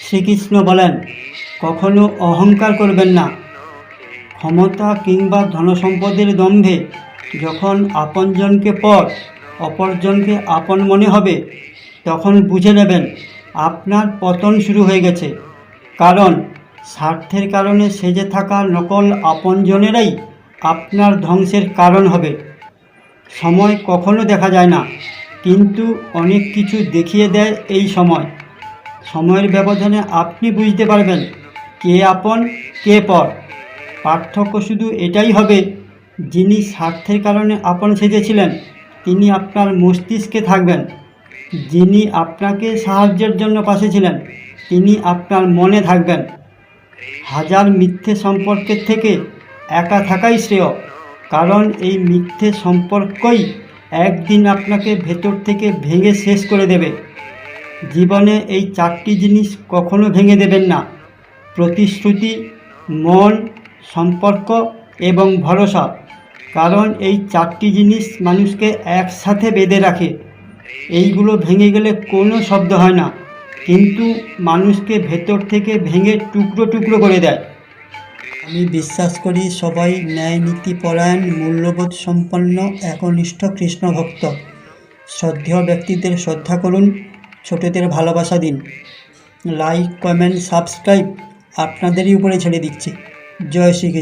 শ্রীকৃষ্ণ বলেন, কখনো অহংকার করবেন না। ক্ষমতা কিংবা ধনসম্পদের দম্ভে যখন আপনজনকে পর, অপরজনকে আপন মনে হবে, তখন বুঝে নেবেন আপনার পতন শুরু হয়ে গেছে। কারণ স্বার্থের কারণে সেজে থাকা নকল আপনজনেরাই আপনার ধ্বংসের কারণ হবে। সময় কখনো দেখা যায় না, কিন্তু অনেক কিছু দেখিয়ে দেয় এই সময়। সময়ের ব্যবধানে আপনি বুঝতে পারবেন কে আপন কে পর। পার্থক্য শুধু এটাই হবে, যিনি স্বার্থের কারণে আপন সেজেছিলেন তিনি আপনার মস্তিষ্কে থাকবেন, যিনি আপনাকে সাহায্যের জন্য পাশে ছিলেন তিনি আপনার মনে থাকবেন। হাজার মিথ্যে সম্পর্কের থেকে একা থাকাই শ্রেয়, কারণ এই মিথ্যে সম্পর্কই একদিন আপনাকে ভেতর থেকে ভেঙে শেষ করে দেবে। জীবনে এই চারটি জিনিস কখনো ভেঙে দেবেন না: প্রতিশ্রুতি, মন, সম্পর্ক এবং ভরসা। কারণ এই চারটি জিনিস মানুষকে একসাথে বেঁধে রাখে। এইগুলো ভেঙে গেলে কোনো শব্দ হয় না, কিন্তু মানুষকে ভেতর থেকে ভেঙে টুকরো টুকরো করে দেয়। আমি বিশ্বাস করি সবাই ন্যায় নীতিপরায়ণ, মূল্যবোধ সম্পন্ন, একনিষ্ঠ কৃষ্ণ ভক্ত। শ্রদ্ধেয় ব্যক্তিদের শ্রদ্ধা করুন, ছোটদের ভালোবাসা দিন। লাইক, কমেন্ট, সাবস্ক্রাইব আপনাদেরই উপরে ছেড়ে দিচ্ছি। জয় শ্রীকৃষ্ণ।